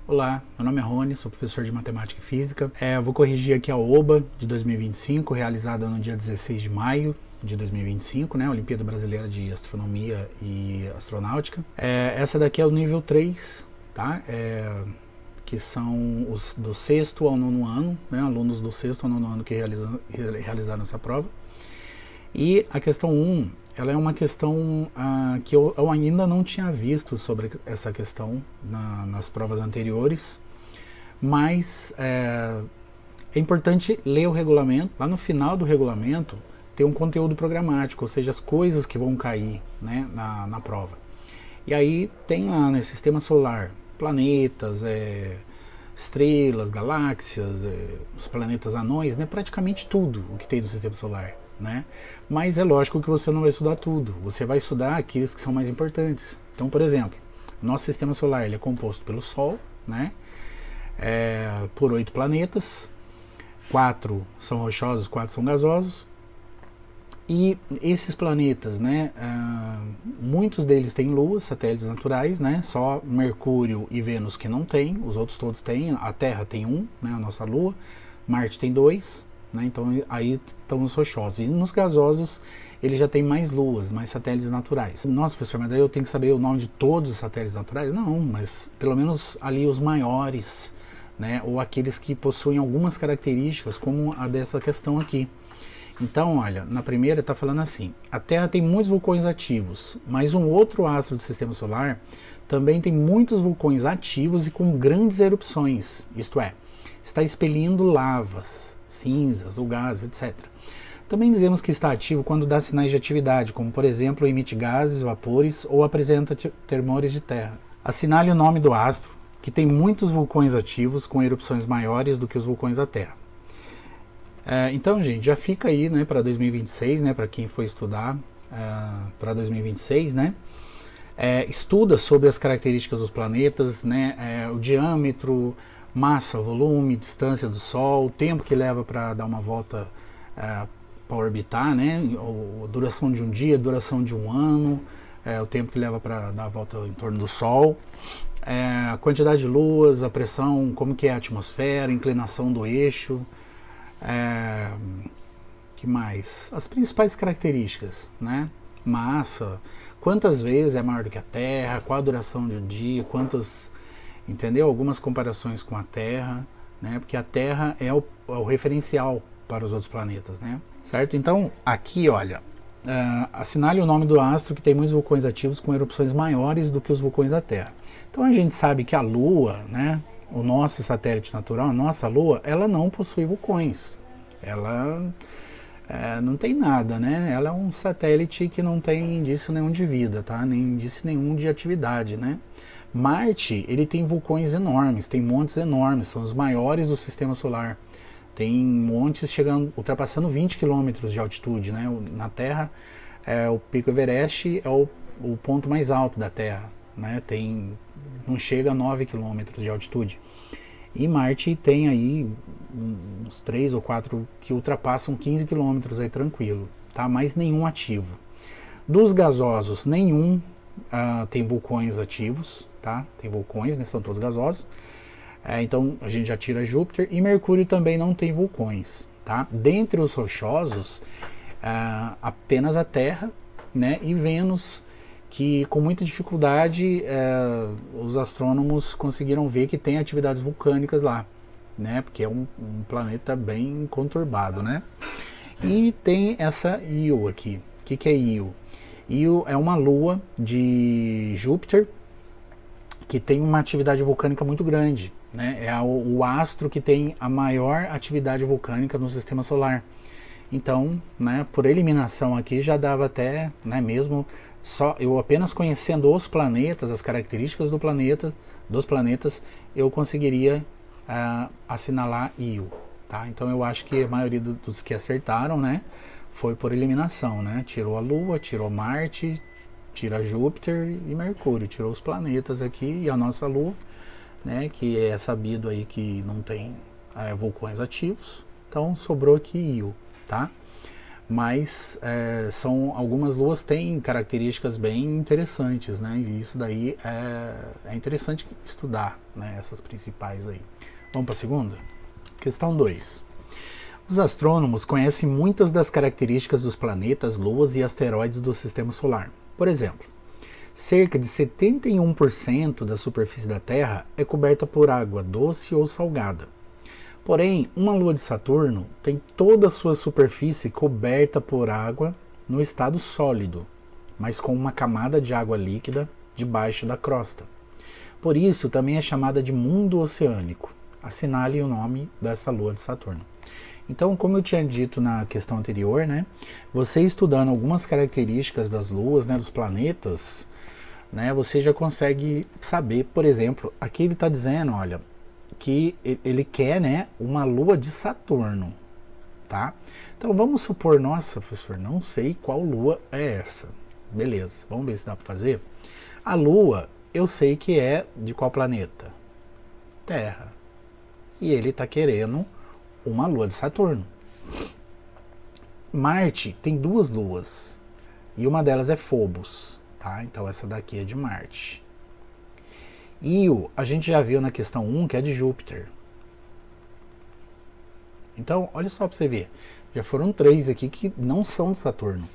Olá, meu nome é Rony, sou professor de Matemática e Física. Vou corrigir aqui a OBA de 2025, realizada no dia 16 de maio de 2025, né? Olimpíada Brasileira de Astronomia e Astronáutica. Essa daqui é o nível 3, tá? Que são os do sexto ao nono ano, né? Alunos do sexto ao nono ano que realizaram essa prova. E a questão 1, ela é uma questão que eu ainda não tinha visto sobre essa questão nas provas anteriores, mas é importante ler o regulamento. Lá no final do regulamento tem um conteúdo programático, ou seja, as coisas que vão cair, né, na prova. E aí tem lá no sistema solar planetas, estrelas, galáxias, os planetas anões, né, praticamente tudo o que tem no sistema solar. Né? Mas é lógico que você não vai estudar tudo, você vai estudar aqueles que são mais importantes. Então, por exemplo, nosso sistema solar ele é composto pelo Sol, né? Por 8 planetas, 4 são rochosos, 4 são gasosos. E esses planetas, né, muitos deles têm luas, satélites naturais, né? Só Mercúrio e Vênus que não tem, os outros todos têm. A Terra tem um, né, a nossa Lua, Marte tem 2. Né? Então aí estão os rochosos. E nos gasosos ele já tem mais luas, mais satélites naturais. Nossa, professor, mas daí eu tenho que saber o nome de todos os satélites naturais? Não, mas pelo menos ali os maiores, né? Ou aqueles que possuem algumas características, como a dessa questão aqui. Então, olha, na primeira está falando assim: a Terra tem muitos vulcões ativos, mas um outro astro do sistema solar também tem muitos vulcões ativos e com grandes erupções, isto é, está expelindo lavas, cinzas ou gases, etc. Também dizemos que está ativo quando dá sinais de atividade, como por exemplo emite gases, vapores ou apresenta tremores de terra. Assinale o nome do astro, que tem muitos vulcões ativos com erupções maiores do que os vulcões da Terra. Então, gente, já fica aí, né, para 2026, né, para quem for estudar para 2026, né, estuda sobre as características dos planetas, né, o diâmetro, massa, volume, distância do Sol, o tempo que leva para dar uma volta para orbitar, né? A duração de um dia, a duração de um ano, o tempo que leva para dar a volta em torno do Sol, a quantidade de luas, a pressão, como que é a atmosfera, a inclinação do eixo, que mais? As principais características, né? Massa, quantas vezes é maior do que a Terra, qual a duração de um dia, quantas... Entendeu? Algumas comparações com a Terra, né? Porque a Terra é o referencial para os outros planetas, né? Certo? Então, aqui, olha, assinale o nome do astro que tem muitos vulcões ativos com erupções maiores do que os vulcões da Terra. Então, a gente sabe que a Lua, né? O nosso satélite natural, a nossa Lua, ela não possui vulcões. Ela não tem nada, né? Ela é um satélite que não tem indício nenhum de vida, tá? Nem indício nenhum de atividade, né? Marte, ele tem vulcões enormes, tem montes enormes, são os maiores do sistema solar. Tem montes chegando, ultrapassando 20 km de altitude, né? Na Terra, o Pico Everest é o ponto mais alto da Terra, né? Não chega a 9 km de altitude. E Marte tem aí uns 3 ou 4 que ultrapassam 15 km aí tranquilo, tá? Mas nenhum ativo. Dos gasosos, nenhum tem vulcões ativos, tá? Tem vulcões, né? São todos gasosos. Então a gente já tira Júpiter, e Mercúrio também não tem vulcões, tá? Dentre os rochosos, apenas a Terra, né? E Vênus, que com muita dificuldade os astrônomos conseguiram ver que tem atividades vulcânicas lá, né? Porque é um planeta bem conturbado, né? E tem essa Io aqui. O que é Io? Io é uma lua de Júpiter que tem uma atividade vulcânica muito grande, né? É o astro que tem a maior atividade vulcânica no sistema solar. Então, né, por eliminação aqui já dava até, né, mesmo só eu apenas conhecendo os planetas, as características dos planetas, eu conseguiria assinalar Io, tá? Então eu acho que a maioria dos que acertaram, né, foi por eliminação, né? Tirou a Lua, tirou Marte, tira Júpiter e Mercúrio, tirou os planetas aqui e a nossa Lua, né? Que é sabido aí que não tem vulcões ativos, então sobrou aqui Io, tá? Mas algumas luas têm características bem interessantes, né? E isso daí é interessante estudar, né? Essas principais aí. Vamos para a segunda? Questão 2. Os astrônomos conhecem muitas das características dos planetas, luas e asteroides do Sistema Solar. Por exemplo, cerca de 71% da superfície da Terra é coberta por água doce ou salgada. Porém, uma lua de Saturno tem toda a sua superfície coberta por água no estado sólido, mas com uma camada de água líquida debaixo da crosta. Por isso, também é chamada de mundo oceânico. Assinale o nome dessa lua de Saturno. Então, como eu tinha dito na questão anterior, né, você estudando algumas características das luas, né, dos planetas, né, você já consegue saber, por exemplo, aqui ele está dizendo, olha, que ele quer, né, uma lua de Saturno, tá? Então vamos supor, nossa, professor, não sei qual lua é essa. Beleza, vamos ver se dá para fazer. A lua, eu sei que é de qual planeta? Terra. E ele está querendo uma lua de Saturno. Marte tem duas luas, e uma delas é Phobos, tá? Então essa daqui é de Marte. Io, a gente já viu na questão 1 que é de Júpiter. Então, olha só para você ver. Já foram 3 aqui que não são de Saturno.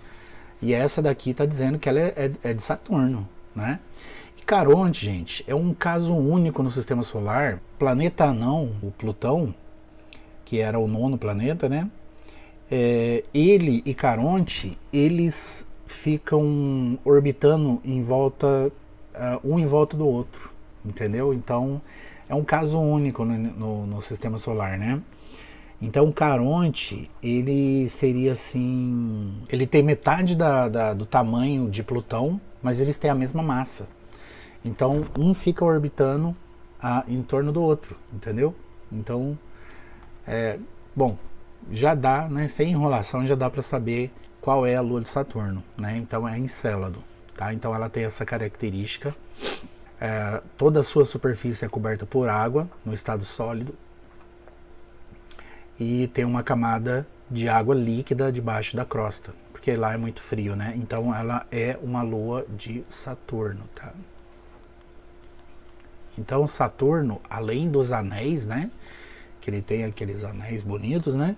E essa daqui está dizendo que ela é de Saturno, né? E Caronte, gente, é um caso único no Sistema Solar. Planeta anão, o Plutão, que era o 9º planeta, né? Ele e Caronte, eles ficam orbitando em volta, um em volta do outro. Entendeu? Então é um caso único no Sistema Solar, né? Então Caronte, ele seria assim, ele tem metade do tamanho de Plutão, mas eles têm a mesma massa. Então um fica orbitando em torno do outro, entendeu? Então bom, já dá, né? Sem enrolação, já dá para saber qual é a lua de Saturno, né? Então é Encélado, tá? Então ela tem essa característica. Toda a sua superfície é coberta por água no estado sólido e tem uma camada de água líquida debaixo da crosta, porque lá é muito frio, né? Então ela é uma lua de Saturno, tá? Então Saturno, além dos anéis, né? Que ele tem aqueles anéis bonitos, né?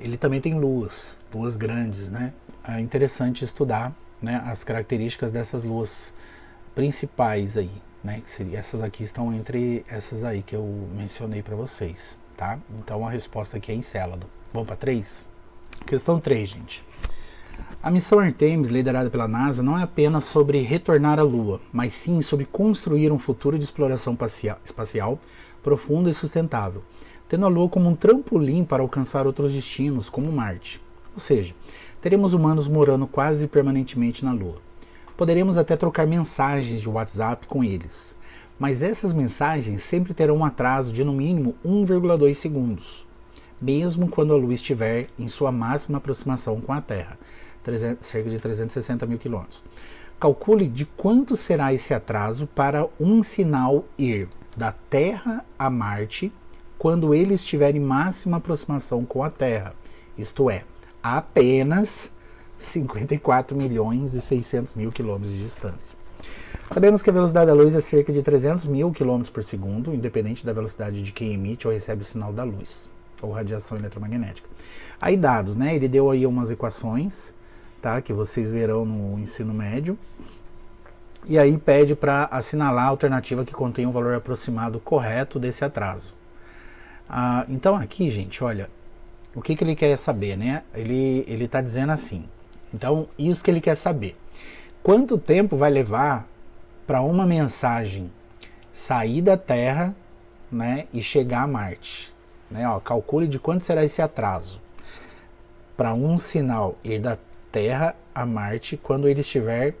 Ele também tem luas grandes, né? É interessante estudar, né, as características dessas luas principais aí, né, que seria, essas aqui estão entre essas aí que eu mencionei para vocês, tá? Então a resposta aqui é Encélado. Vamos para 3? Questão 3, gente. A missão Artemis, liderada pela NASA, não é apenas sobre retornar à Lua, mas sim sobre construir um futuro de exploração espacial profundo e sustentável, tendo a Lua como um trampolim para alcançar outros destinos, como Marte. Ou seja, teremos humanos morando quase permanentemente na Lua. Poderemos até trocar mensagens de WhatsApp com eles, mas essas mensagens sempre terão um atraso de no mínimo 1,2 segundos, mesmo quando a Lua estiver em sua máxima aproximação com a Terra, cerca de 360 mil quilômetros. Calcule de quanto será esse atraso para um sinal ir da Terra a Marte quando ele estiver em máxima aproximação com a Terra, isto é, apenas 54 milhões e 600 mil quilômetros de distância. Sabemos que a velocidade da luz é cerca de 300 mil quilômetros por segundo, independente da velocidade de quem emite ou recebe o sinal da luz, ou radiação eletromagnética. Aí dados, né? Ele deu aí umas equações, tá? Que vocês verão no ensino médio. E aí pede para assinalar a alternativa que contém um valor aproximado correto desse atraso. Então aqui, gente, olha, o que ele quer saber, né? Ele está dizendo assim. Então, isso que ele quer saber. Quanto tempo vai levar para uma mensagem sair da Terra, né, e chegar a Marte? Né, ó, calcule de quanto será esse atraso para um sinal ir da Terra a Marte quando ele estiver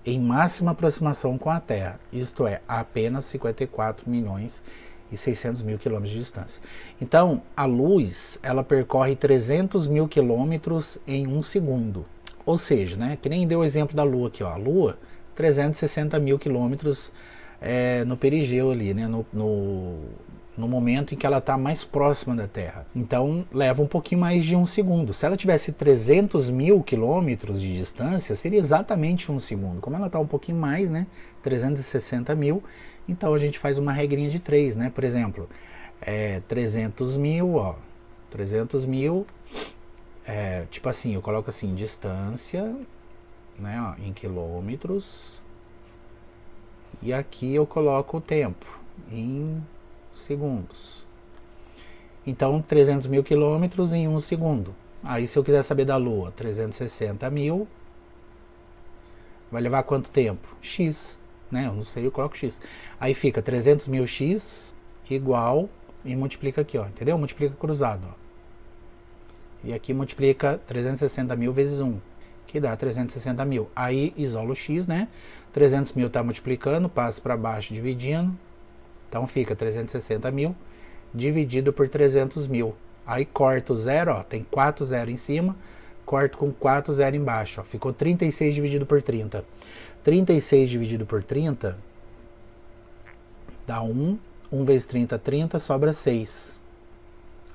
em máxima aproximação com a Terra. Isto é, a apenas 54 milhões e 600 mil quilômetros de distância. Então, a luz, ela percorre 300 mil quilômetros em um segundo. Ou seja, né, que nem deu o exemplo da Lua aqui, ó, a Lua, 360 mil quilômetros no perigeu ali, né, no momento em que ela está mais próxima da Terra. Então leva um pouquinho mais de 1 segundo. Se ela tivesse 300 mil quilômetros de distância, seria exatamente 1 segundo. Como ela está um pouquinho mais, né, 360 mil, então a gente faz uma regrinha de 3, né? Por exemplo, 300 mil, ó, 300 mil, tipo assim, eu coloco assim, distância, né, ó, em quilômetros, e aqui eu coloco o tempo em segundos. Então 300 mil quilômetros em 1 segundo. Aí se eu quiser saber da Lua, 360 mil, vai levar quanto tempo? X, né? Eu não sei, eu coloco X. Aí fica 300 mil X igual, e multiplica aqui, ó, entendeu? Multiplica cruzado, ó. E aqui multiplica 360 mil vezes 1, que dá 360 mil. Aí isola o X, né? 300 mil está multiplicando, passa para baixo dividindo. Então fica 360 mil dividido por 300 mil. Aí corta o zero, ó, tem 4 zero em cima, corto com 4 zero embaixo, ó, ficou 36 dividido por 30. 36 dividido por 30 dá 1, 1 vezes 30, 30, sobra 6.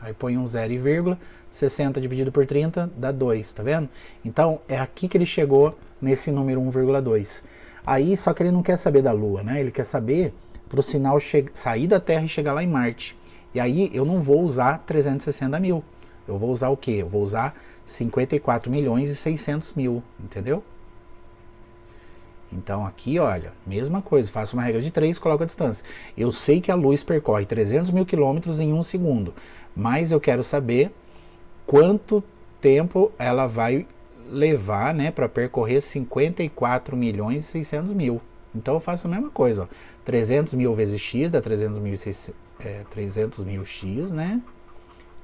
Aí põe um zero e vírgula, 60 dividido por 30 dá 2, tá vendo? Então é aqui que ele chegou nesse número 1,2. Aí só que ele não quer saber da Lua, né? Ele quer saber para o sinal sair da Terra e chegar lá em Marte. E aí eu não vou usar 360 mil. Eu vou usar o quê? Eu vou usar 54 milhões e 600 mil, entendeu? Então aqui, olha, mesma coisa, faço uma regra de 3, coloco a distância. Eu sei que a luz percorre 300 mil quilômetros em 1 segundo, mas eu quero saber quanto tempo ela vai levar, né, para percorrer 54 milhões e 600 mil. Então eu faço a mesma coisa, ó. 300 mil vezes x dá 300 mil x, né?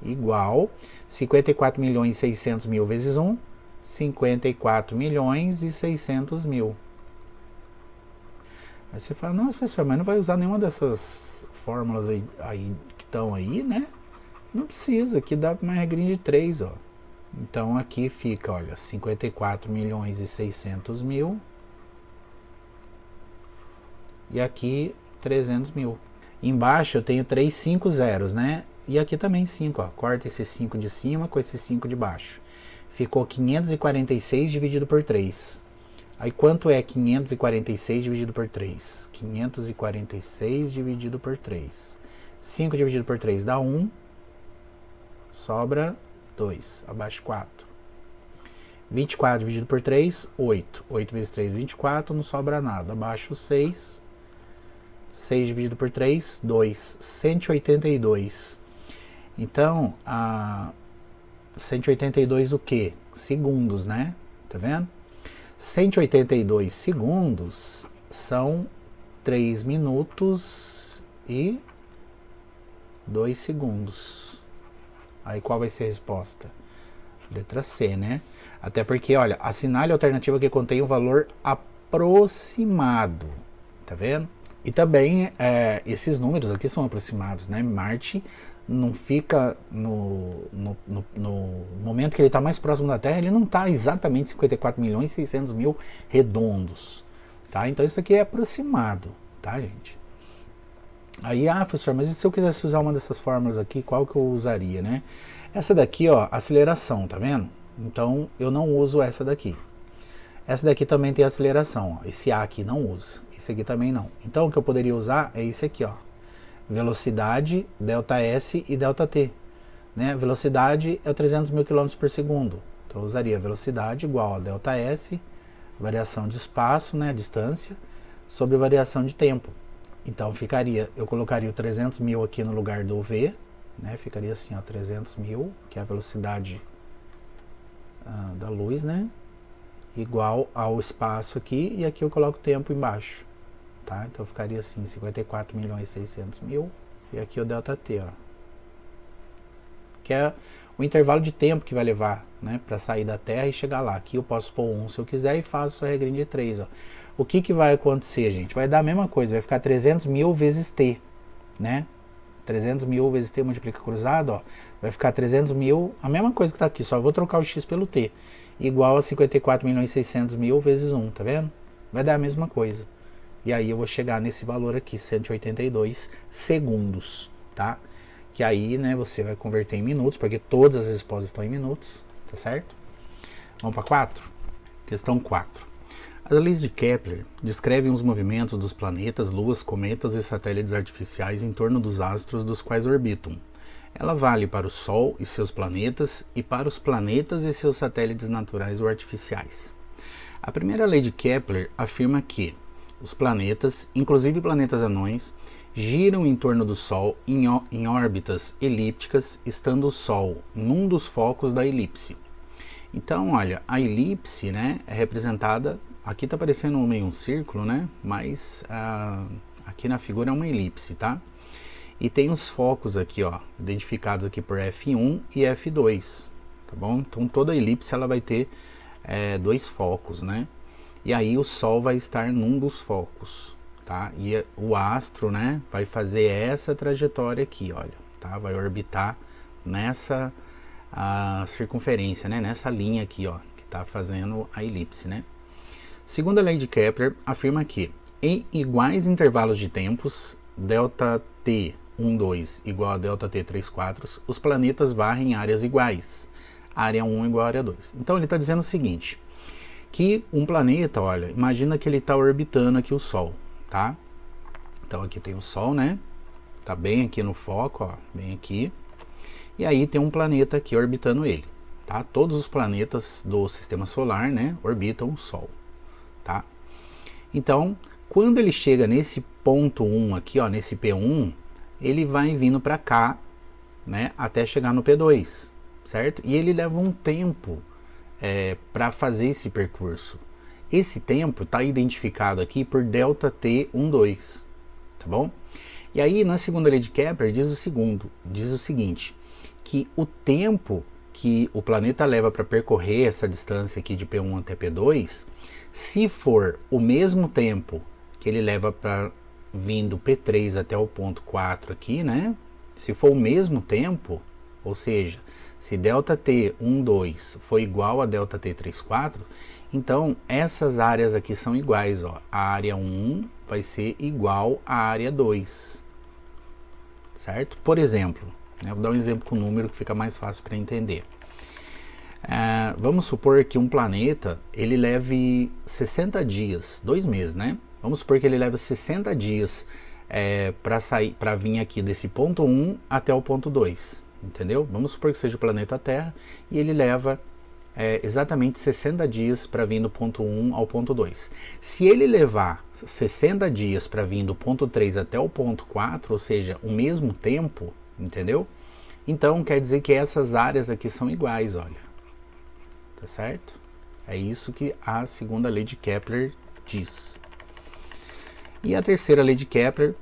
Igual 54 milhões e 600 mil vezes 1, 54 milhões e 600 mil. Aí você fala, nossa, professor, mas não vai usar nenhuma dessas fórmulas aí que estão aí, né? Não precisa, aqui dá uma regrinha de 3, ó. Então aqui fica, olha, 54 milhões e 600 mil. E aqui 300 mil. Embaixo eu tenho 3 5 zeros, né? E aqui também 5, ó. Corta esse 5 de cima com esse 5 de baixo. Ficou 546 dividido por 3. Aí quanto é 546 dividido por 3? 546 dividido por 3. 5 dividido por 3 dá 1. Sobra 2. Abaixo 4. 24 dividido por 3, 8. 8 vezes 3, 24. Não sobra nada. Abaixo 6. 6 dividido por 3, 2. 182. Então, 182 o quê? Segundos, né? Tá vendo? 182 segundos são 3 minutos e 2 segundos. Aí qual vai ser a resposta? Letra C, né? Até porque, olha, assinale a alternativa que contém o valor aproximado. Tá vendo? E também, esses números aqui são aproximados, né? Marte não fica no momento que ele está mais próximo da Terra, ele não está exatamente 54 milhões e 600 mil redondos, tá? Então isso aqui é aproximado, tá, gente? Aí, professor, mas e se eu quisesse usar uma dessas fórmulas aqui, qual que eu usaria, né? Essa daqui, ó, aceleração, tá vendo? Então eu não uso essa daqui. Essa daqui também tem aceleração, ó. Esse A aqui não usa, esse aqui também não. Então o que eu poderia usar é esse aqui, ó. Velocidade, ΔS e ΔT, né? Velocidade é 300 mil km por segundo. Então eu usaria velocidade igual a ΔS, variação de espaço, né, distância, sobre variação de tempo. Então ficaria, eu colocaria o 300 mil aqui no lugar do V, né? Ficaria assim, ó, 300 mil, que é a velocidade da luz, né? Igual ao espaço aqui, e aqui eu coloco o tempo embaixo. Tá? Então ficaria assim, 54 milhões e 600 mil, e aqui o ΔT, ó, que é o intervalo de tempo que vai levar, né, para sair da Terra e chegar lá. Aqui eu posso pôr 1 se eu quiser e faço a regrinha de 3, ó. O que que vai acontecer, gente? Vai dar a mesma coisa, vai ficar 300 mil vezes T, né? 300 mil vezes T multiplica cruzado, ó, vai ficar 300 mil, a mesma coisa que tá aqui, só vou trocar o X pelo T, igual a 54 milhões e 600 mil vezes 1, tá vendo? Vai dar a mesma coisa. E aí eu vou chegar nesse valor aqui, 182 segundos, tá? Que aí, né, você vai converter em minutos, porque todas as respostas estão em minutos, tá certo? Vamos para 4? Questão 4. As leis de Kepler descrevem os movimentos dos planetas, luas, cometas e satélites artificiais em torno dos astros dos quais orbitam. Ela vale para o Sol e seus planetas e para os planetas e seus satélites naturais ou artificiais. A primeira lei de Kepler afirma que os planetas, inclusive planetas anões, giram em torno do Sol em órbitas elípticas, estando o Sol num dos focos da elipse. Então, olha, a elipse, né, é representada, aqui está parecendo meio um círculo, né, mas aqui na figura é uma elipse, tá? E tem os focos aqui, ó, identificados aqui por F1 e F2, tá bom? Então toda elipse ela vai ter dois focos, né? E aí o Sol vai estar num dos focos, tá? E o astro, né, vai fazer essa trajetória aqui, olha, tá? Vai orbitar nessa circunferência, né? Nessa linha aqui, ó, que está fazendo a elipse, né? Segundo a lei de Kepler, afirma que em iguais intervalos de tempos, ΔT 12 igual a ΔT 34, os planetas varrem áreas iguais, área 1 igual a área 2. Então ele está dizendo o seguinte, que um planeta, olha, imagina que ele está orbitando aqui o Sol, tá? Então aqui tem o Sol, né? Tá bem aqui no foco, ó, bem aqui. E aí tem um planeta aqui orbitando ele, tá? Todos os planetas do Sistema Solar, né, orbitam o Sol, tá? Então, quando ele chega nesse ponto 1 aqui, ó, nesse P1, ele vai vindo para cá, né, até chegar no P2, certo? E ele leva um tempo para fazer esse percurso. Esse tempo está identificado aqui por ΔT12, tá bom? E aí, na segunda lei de Kepler, diz o seguinte, que o tempo que o planeta leva para percorrer essa distância aqui de P1 até P2, se for o mesmo tempo que ele leva para vindo P3 até o ponto 4 aqui, né? Se for o mesmo tempo, ou seja, se ΔT12 for igual a ΔT34, então essas áreas aqui são iguais, ó. A área 1 vai ser igual à área 2, certo? Por exemplo, né, vou dar um exemplo com número que fica mais fácil para entender. Vamos supor que um planeta ele leve 60 dias, 2 meses, né? Vamos supor que ele leve 60 dias para vir aqui desse ponto 1 até o ponto 2, entendeu? Vamos supor que seja o planeta Terra e ele leva exatamente 60 dias para vir do ponto 1 ao ponto 2. Se ele levar 60 dias para vir do ponto 3 até o ponto 4, ou seja, o mesmo tempo, entendeu? Então quer dizer que essas áreas aqui são iguais, olha. Tá certo? É isso que a segunda lei de Kepler diz. E a terceira lei de Kepler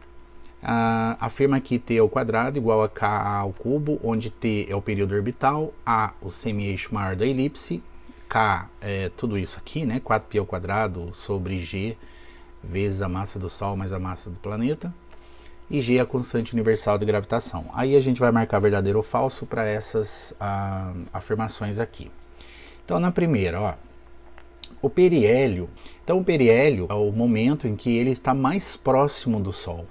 afirma que T ao quadrado igual a K ao cubo, onde T é o período orbital, A o semi-eixo maior da elipse, K é tudo isso aqui, né? 4π ao quadrado sobre G vezes a massa do Sol mais a massa do planeta, e G é a constante universal de gravitação. Aí a gente vai marcar verdadeiro ou falso para essas afirmações aqui. Então na primeira, ó, o periélio. Então o periélio é o momento em que ele está mais próximo do Sol,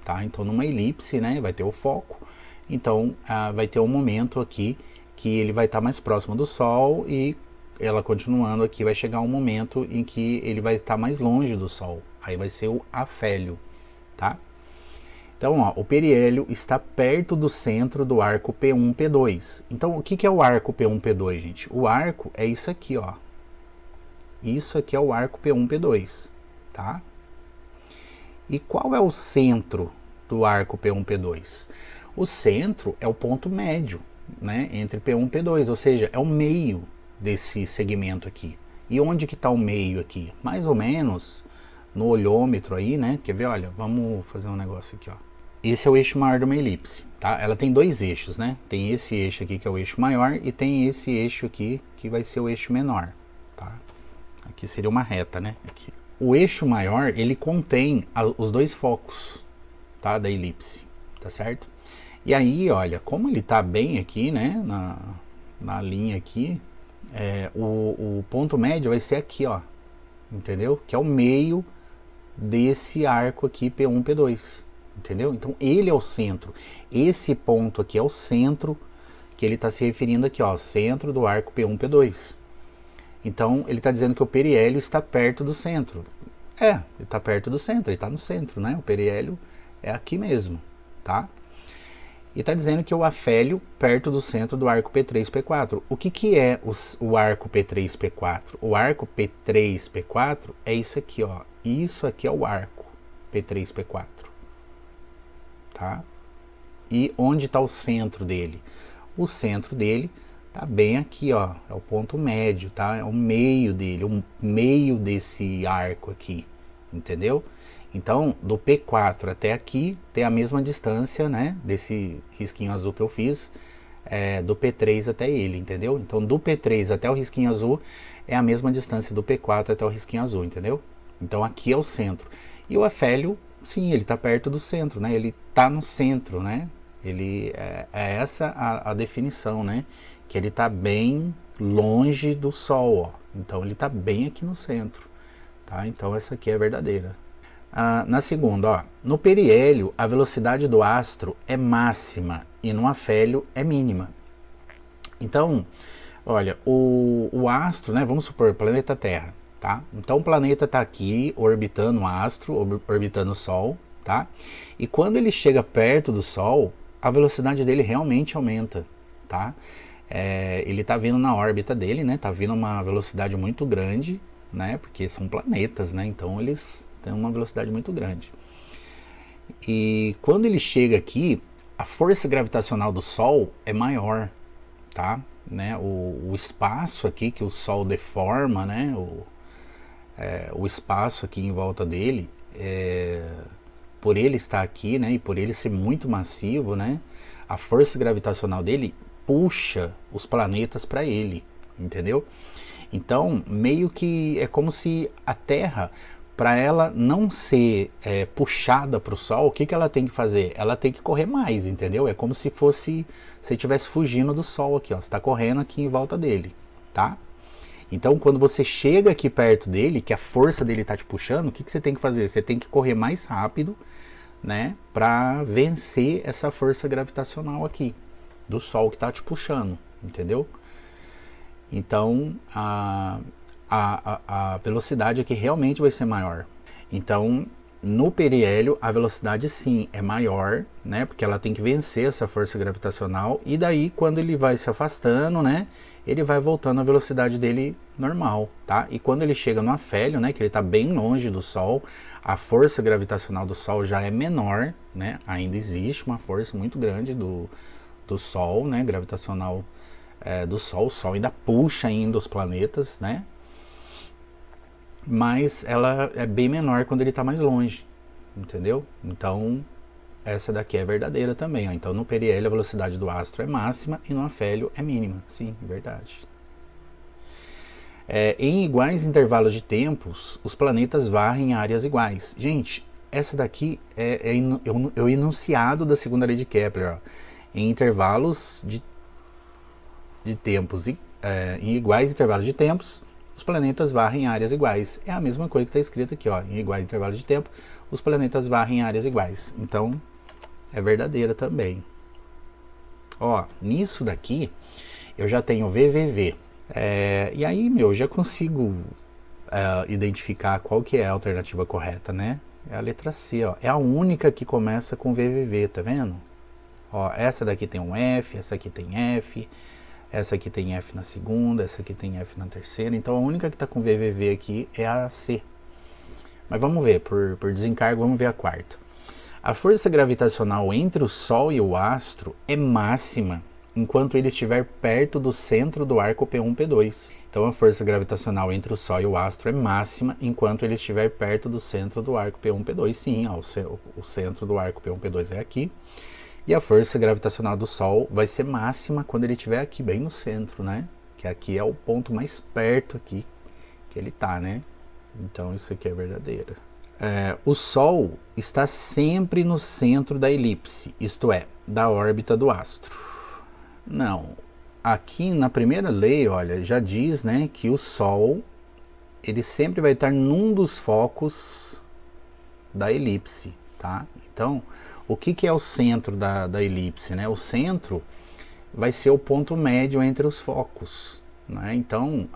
tá? Então numa elipse, né, vai ter o foco. Então vai ter um momento aqui que ele vai estar mais próximo do Sol e ela continuando aqui vai chegar um momento em que ele vai estar mais longe do Sol. Aí vai ser o afélio, tá? Então, ó, o periélio está perto do centro do arco P1, P2. Então, o que é o arco P1, P2, gente? O arco é isso aqui, ó. Isso aqui é o arco P1, P2, tá? E qual é o centro do arco P1, P2? O centro é o ponto médio, né, entre P1 e P2, ou seja, é o meio desse segmento aqui. E onde que está o meio aqui? Mais ou menos no olhômetro aí, né? Quer ver? Olha, vamos fazer um negócio aqui, ó. Esse é o eixo maior de uma elipse, tá? Ela tem dois eixos, né? Tem esse eixo aqui que é o eixo maior e tem esse eixo aqui que vai ser o eixo menor, tá? Aqui seria uma reta, né? Aqui. O eixo maior, ele contém os dois focos, tá? Da elipse, tá certo? E aí, olha, como ele tá bem aqui, né? Na linha aqui, o ponto médio vai ser aqui, ó. Entendeu? Que é o meio desse arco aqui, P1, P2. entendeu? Então ele é o centro. Esse ponto aqui é o centro que ele está se referindo aqui, ó, centro do arco P1, P2. Então ele está dizendo que o periélio está perto do centro. Ele está perto do centro, ele está no centro, né? O periélio é aqui mesmo, tá? E está dizendo que o afélio perto do centro do arco P3, P4. O que é o arco P3, P4? O arco P3, P4 é isso aqui, ó. Isso aqui é o arco P3, P4, tá? E onde está o centro dele? O centro dele tá bem aqui, ó. É o ponto médio, tá? É o meio dele, o meio desse arco aqui, entendeu? Então, do P4 até aqui, tem a mesma distância, né? Desse risquinho azul que eu fiz, do P3 até ele, entendeu? Então, do P3 até o risquinho azul é a mesma distância do P4 até o risquinho azul, entendeu? Então, aqui é o centro. E o afélio, sim, ele tá perto do centro, né? Ele tá no centro, né? Ele é essa a definição, né? Que ele tá bem longe do Sol, ó. Então, ele tá bem aqui no centro, tá? Então, essa aqui é verdadeira. Na segunda, ó, no periélio a velocidade do astro é máxima e no afélio é mínima. Então, olha, o astro, né, vamos supor, planeta Terra, tá? Então o planeta está aqui orbitando o astro, orbitando o Sol, tá? E quando ele chega perto do Sol, a velocidade dele realmente aumenta, tá? Ele está vindo na órbita dele, né? Tá vindo uma velocidade muito grande, né? Porque são planetas, né? Então eles tem uma velocidade muito grande. E quando ele chega aqui, a força gravitacional do Sol é maior, tá? Né? O espaço aqui que o Sol deforma, né? O espaço aqui em volta dele, por ele estar aqui, né? E por ele ser muito massivo, né? A força gravitacional dele puxa os planetas para ele, entendeu? Então, meio que é como se a Terra, para ela não ser puxada para o Sol, o que ela tem que fazer? Ela tem que correr mais, entendeu? É como se fosse, você estivesse fugindo do Sol aqui, ó. Você está correndo aqui em volta dele, tá? Então, quando você chega aqui perto dele, que a força dele está te puxando, o que você tem que fazer? Você tem que correr mais rápido, né? Para vencer essa força gravitacional aqui, do Sol que está te puxando, entendeu? Então, a velocidade aqui realmente vai ser maior. Então, no periélio, a velocidade sim é maior, né? Porque ela tem que vencer essa força gravitacional. E daí, quando ele vai se afastando, né? Ele vai voltando à velocidade dele normal, tá? E quando ele chega no afélio, né? Que ele está bem longe do Sol, a força gravitacional do Sol já é menor, né? Ainda existe uma força muito grande do Sol, né? Gravitacional do Sol. O Sol ainda puxa ainda os planetas, né? Mas ela é bem menor quando ele está mais longe, entendeu? Então, essa daqui é verdadeira também, ó. Então, no periélio, a velocidade do astro é máxima e no afélio é mínima. Sim, verdade. Em iguais intervalos de tempos, os planetas varrem áreas iguais. Gente, essa daqui é o enunciado da segunda lei de Kepler, ó. Em intervalos de tempos, em iguais intervalos de tempos, os planetas varrem áreas iguais. É a mesma coisa que está escrito aqui, ó. Em iguais intervalos de tempo, os planetas varrem áreas iguais. Então, é verdadeira também. Ó, nisso daqui, eu já tenho VVV. E aí, meu, já consigo identificar qual que é a alternativa correta, né? É a letra C, ó. É a única que começa com VVV, tá vendo? Ó, essa daqui tem um F, essa aqui tem F... Essa aqui tem F na segunda, essa aqui tem F na terceira. Então a única que está com VVV aqui é a C. Mas vamos ver, por desencargo, vamos ver a quarta. A força gravitacional entre o Sol e o astro é máxima enquanto ele estiver perto do centro do arco P1, P2. Então a força gravitacional entre o Sol e o astro é máxima enquanto ele estiver perto do centro do arco P1, P2. Sim, ó, o centro do arco P1, P2 é aqui. E a força gravitacional do Sol vai ser máxima quando ele estiver aqui bem no centro, né? Que aqui é o ponto mais perto aqui que ele tá, né? Então isso aqui é verdadeiro. O Sol está sempre no centro da elipse, isto é, da órbita do astro. Não, aqui na primeira lei, olha, já diz, né, que o Sol ele sempre vai estar num dos focos da elipse, tá? Então, O que é o centro da elipse, né? O centro vai ser o ponto médio entre os focos, né? Então,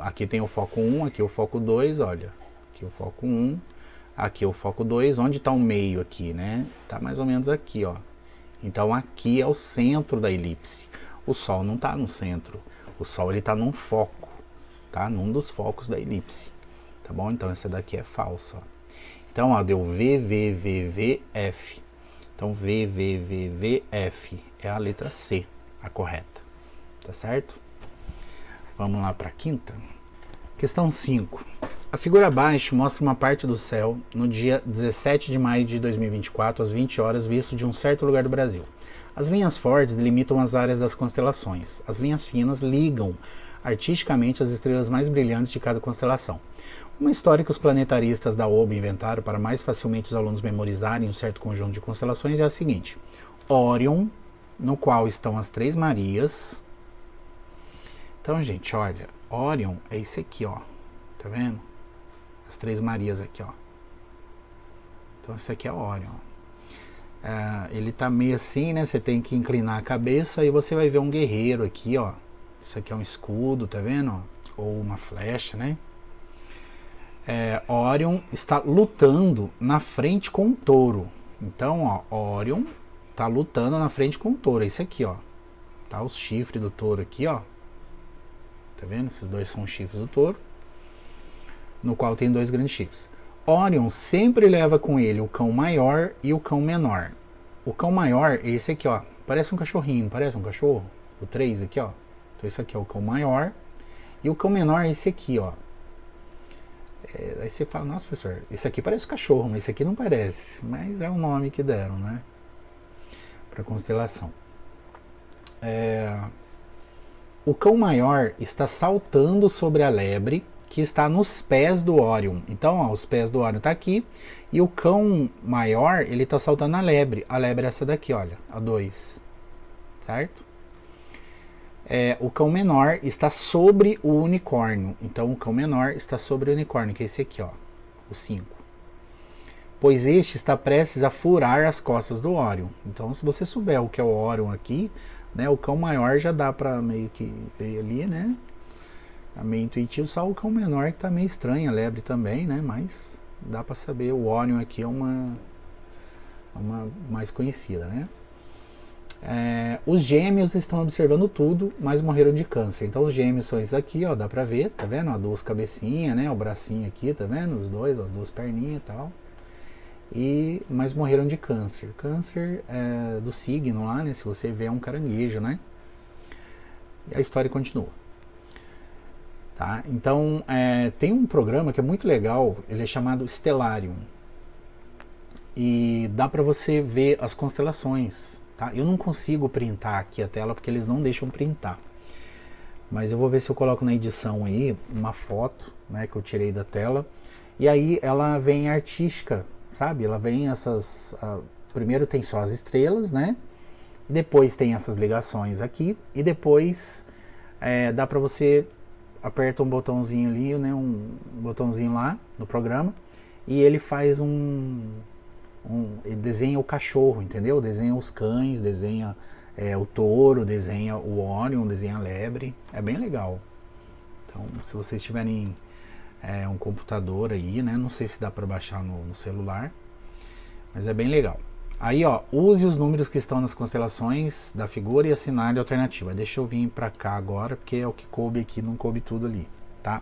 aqui tem o foco 1, aqui o foco 2, olha. Aqui o foco 1, aqui o foco 2. Onde está o meio aqui, né? Tá mais ou menos aqui, ó. Então, aqui é o centro da elipse. O Sol não está no centro. O Sol, ele está num foco, tá? Num dos focos da elipse, tá bom? Então, essa daqui é falsa, ó. Então, ó, deu VVVVF. Então, VVVVF é a letra C, a correta, tá certo? Vamos lá para a quinta. Questão 5. A figura abaixo mostra uma parte do céu no dia 17 de maio de 2024, às 20 horas, visto de um certo lugar do Brasil. As linhas fortes delimitam as áreas das constelações. As linhas finas ligam artisticamente as estrelas mais brilhantes de cada constelação. Uma história que os planetaristas da OBA inventaram para mais facilmente os alunos memorizarem um certo conjunto de constelações é a seguinte: Órion, no qual estão as Três Marias. Então, gente, olha, Órion é esse aqui, ó. Tá vendo? As Três Marias aqui, ó. Então, esse aqui é Órion. Ele tá meio assim, né? Você tem que inclinar a cabeça e você vai ver um guerreiro aqui, ó. Isso aqui é um escudo, tá vendo? Ou uma flecha, né? Órion está lutando na frente com um touro. Então, ó, Órion tá lutando na frente com um touro. Esse aqui, ó. Tá os chifres do touro aqui, ó. Tá vendo? Esses dois são os chifres do touro, no qual tem dois grandes chifres. Órion sempre leva com ele o cão maior e o cão menor. O cão maior é esse aqui, ó. Parece um cachorrinho, parece um cachorro? O 3 aqui, ó. Então esse aqui é o cão maior. E o cão menor é esse aqui, ó. Aí você fala, nossa, professor, esse aqui parece um cachorro, mas esse aqui não parece. Mas é o nome que deram, né? Para constelação. O cão maior está saltando sobre a lebre que está nos pés do Órion. Então, ó, os pés do Órion tá aqui. E o cão maior, ele tá saltando na lebre. A lebre é essa daqui, olha, a 2. Certo? O cão menor está sobre o unicórnio. Então, o cão menor está sobre o unicórnio, que é esse aqui, ó, o 5. Pois este está prestes a furar as costas do Órion. Então, se você souber o que é o Órion aqui, né, o cão maior já dá para meio que ver ali, né? É meio intuitivo, só o cão menor que tá meio estranho, a lebre também, né? Mas dá para saber, o Órion aqui é uma mais conhecida, né? Os gêmeos estão observando tudo, mas morreram de câncer. Então os gêmeos são esses aqui, ó, dá pra ver, tá vendo? Ó, duas cabecinhas, né? O bracinho aqui, tá vendo? Os dois, ó, duas perninhas e tal. Mas morreram de câncer. Câncer do signo lá, né? Se você vê, é um caranguejo, né? E a história continua. Tá? Então, tem um programa que é muito legal, ele é chamado Stellarium. E dá pra você ver as constelações. Tá? Eu não consigo printar aqui a tela porque eles não deixam printar. Mas eu vou ver se eu coloco na edição aí uma foto, né, que eu tirei da tela. E aí ela vem artística, sabe? Ela vem essas... primeiro tem só as estrelas, né? E depois tem essas ligações aqui. E depois dá pra você... aperta um botãozinho ali, né? Um botãozinho lá no programa. E ele faz ele desenha o cachorro, entendeu? Desenha os cães, desenha o touro, desenha o Órion, desenha a lebre. É bem legal. Então, se vocês tiverem um computador aí, né? Não sei se dá para baixar no celular, mas é bem legal. Aí, ó, use os números que estão nas constelações da figura e assinale a alternativa. Deixa eu vir para cá agora, porque é o que coube aqui, não coube tudo ali, tá?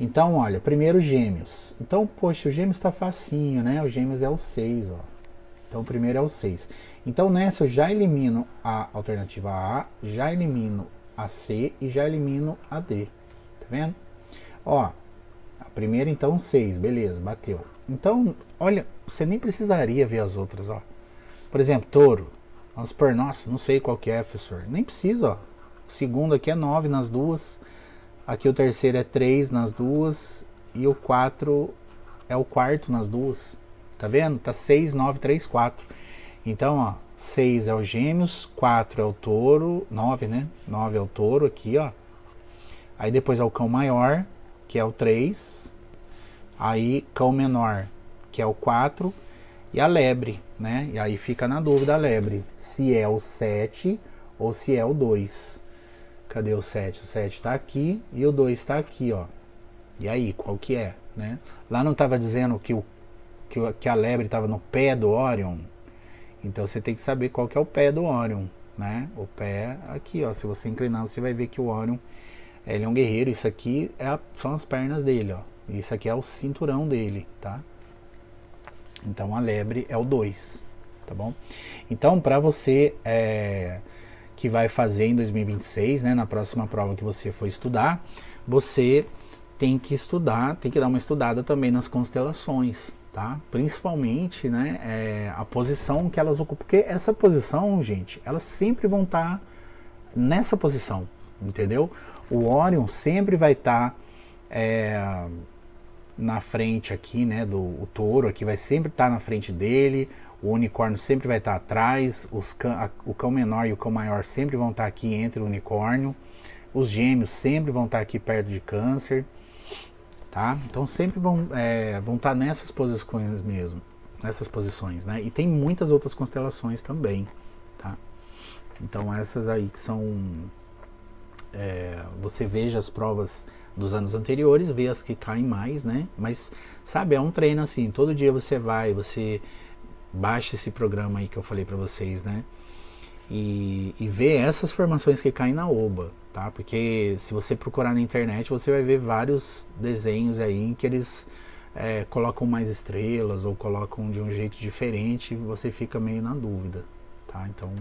Então, olha, primeiro Gêmeos. Então, poxa, o Gêmeos está facinho, né? O Gêmeos é o 6, ó. Então, o primeiro é o 6. Então, nessa eu já elimino a alternativa A, já elimino a C e já elimino a D. Tá vendo? Ó, a primeira, então, 6. Beleza, bateu. Então, olha, você nem precisaria ver as outras, ó. Por exemplo, Touro. Vamos supor, nossa, não sei qual que é, professor. Nem precisa, ó. O segundo aqui é 9 nas duas. Aqui o terceiro é 3 nas duas. E o 4 é o quarto nas duas. Tá vendo? Tá 6, 9, 3, 4. Então, ó, 6 é o Gêmeos, 4 é o Touro, 9, né? 9 é o Touro aqui, ó. Aí depois é o Cão Maior, que é o 3. Aí Cão Menor, que é o 4. E a Lebre, né? E aí fica na dúvida a lebre, se é o 7 ou se é o 2. Cadê o 7? O 7 está aqui e o 2 está aqui, ó. E aí, qual que é, né? Lá não estava dizendo que a lebre estava no pé do Órion? Então você tem que saber qual que é o pé do Órion, né? O pé aqui, ó. Se você inclinar, você vai ver que o Órion, ele é um guerreiro. Isso aqui são as pernas dele, ó. Isso aqui é o cinturão dele, tá? Então a lebre é o 2, tá bom? Então para você que vai fazer em 2026, né, na próxima prova que você for estudar, você tem que estudar, tem que dar uma estudada também nas constelações, tá? Principalmente, né, a posição que elas ocupam, porque essa posição, gente, elas sempre vão estar nessa posição, entendeu? O Órion sempre vai estar na frente aqui, né, o touro aqui vai sempre estar na frente dele, o unicórnio sempre vai estar atrás, o cão menor e o cão maior sempre vão estar aqui entre o unicórnio, os gêmeos sempre vão estar aqui perto de Câncer, tá? Então sempre vão estar nessas posições mesmo, nessas posições, né? E tem muitas outras constelações também, tá? Então essas aí que são, você veja as provas dos anos anteriores, vê as que caem mais, né? Mas sabe, é um treino assim, todo dia você baixa esse programa aí que eu falei pra vocês, né? E vê essas formações que caem na oba, tá? Porque se você procurar na internet, você vai ver vários desenhos aí em que eles colocam mais estrelas ou colocam de um jeito diferente e você fica meio na dúvida, tá? Então,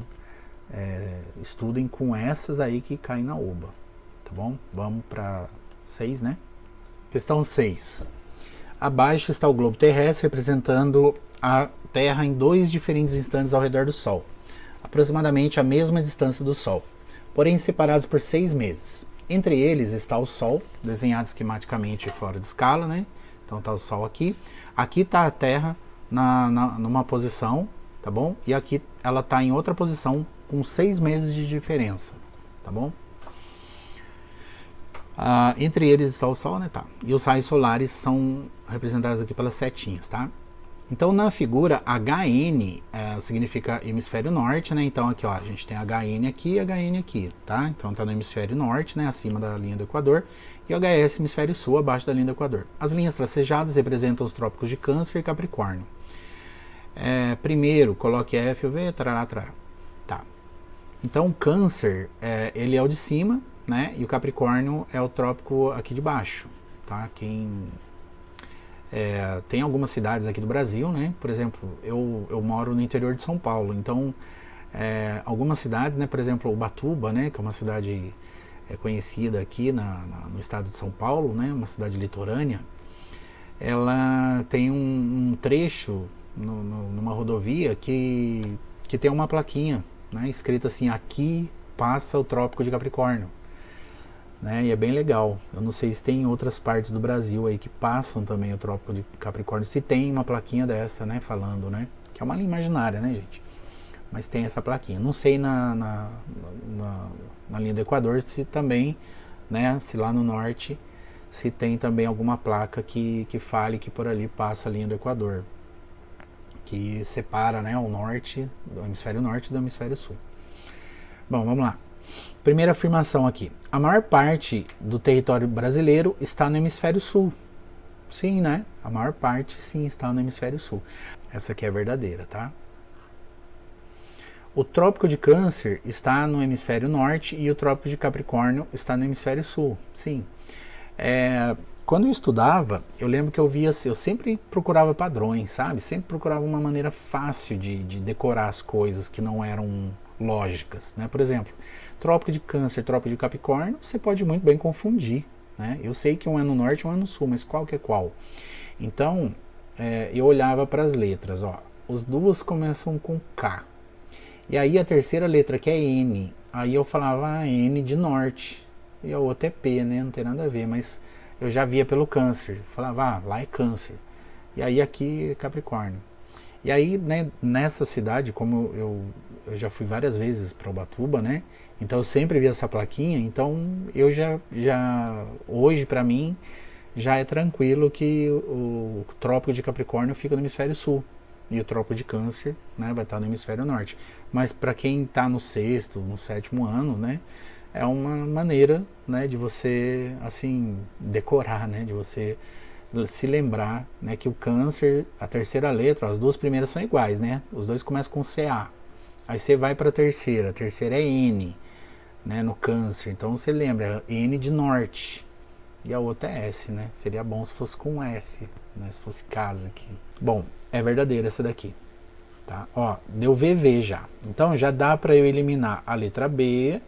estudem com essas aí que caem na oba, tá bom? Vamos pra 6, né? Questão 6. Abaixo está o globo terrestre representando a Terra em 2 diferentes instantes ao redor do Sol, aproximadamente a mesma distância do Sol, porém separados por 6 meses. Entre eles está o Sol, desenhado esquematicamente fora de escala, né? Então está o Sol aqui. Aqui está a Terra numa posição, tá bom? E aqui ela está em outra posição com 6 meses de diferença, tá bom? Entre eles está o Sol, né? Tá. E os raios solares são representados aqui pelas setinhas, tá? Então na figura HN significa hemisfério norte, né? Então aqui ó, a gente tem HN aqui e HN aqui, tá? Então tá no hemisfério norte, né? Acima da linha do Equador, e o HS hemisfério sul, abaixo da linha do Equador. As linhas tracejadas representam os trópicos de Câncer e Capricórnio. Primeiro, coloque F, V, tarará, tarará. Tá. Então o Câncer, ele é o de cima, né? E o Capricórnio é o trópico aqui de baixo, tá? Tem algumas cidades aqui do Brasil, né? Por exemplo, eu moro no interior de São Paulo, então algumas cidades, né? Por exemplo, Ubatuba, né? Que é uma cidade conhecida aqui no estado de São Paulo, né? Uma cidade litorânea. Ela tem um trecho numa rodovia que tem uma plaquinha, né? Escrita assim: aqui passa o trópico de Capricórnio. Né, e é bem legal. Eu não sei se tem em outras partes do Brasil aí que passam também o trópico de Capricórnio, se tem uma plaquinha dessa, né, falando, né, que é uma linha imaginária, né, gente, mas tem essa plaquinha. Não sei na linha do Equador se também, né, se lá no norte se tem também alguma placa que fale que por ali passa a linha do Equador, que separa, né, o norte, do hemisfério norte do hemisfério sul. Bom, vamos lá. Primeira afirmação aqui: a maior parte do território brasileiro está no hemisfério sul. Sim, né? A maior parte sim está no hemisfério sul. Essa aqui é verdadeira, tá? O trópico de Câncer está no hemisfério norte e o trópico de Capricórnio está no hemisfério sul. Sim. Quando eu estudava, eu lembro que eu sempre procurava padrões, sabe? Sempre procurava uma maneira fácil de decorar as coisas que não eram lógicas, né? Por exemplo, trópico de Câncer, trópico de Capricórnio, você pode muito bem confundir, né? Eu sei que um é no norte e um é no sul, mas qual que é qual? Então, eu olhava para as letras, ó, as duas começam com K, e aí a terceira letra que é N, aí eu falava N de norte, e a outra é P, né? Não tem nada a ver, mas eu já via pelo Câncer, falava, lá é Câncer, e aí aqui é Capricórnio. E aí, né, nessa cidade, como eu já fui várias vezes para Ubatuba, né? Então eu sempre vi essa plaquinha, então eu já hoje para mim já é tranquilo que o trópico de Capricórnio fica no hemisfério sul, e o Trópico de Câncer, né, vai estar no hemisfério norte. Mas para quem está no sexto, no sétimo ano, né, é uma maneira, né, de você assim decorar, né, de você se lembrar, né, que o Câncer, a terceira letra, as duas primeiras são iguais, né? Os dois começam com CA. Aí você vai para a terceira é N, né, no Câncer. Então você lembra, N de norte. E a outra é S, né? Seria bom se fosse com S, né, se fosse casa aqui. Bom, é verdadeira essa daqui, tá? Ó, deu VV já. Então já dá para eu eliminar a letra B,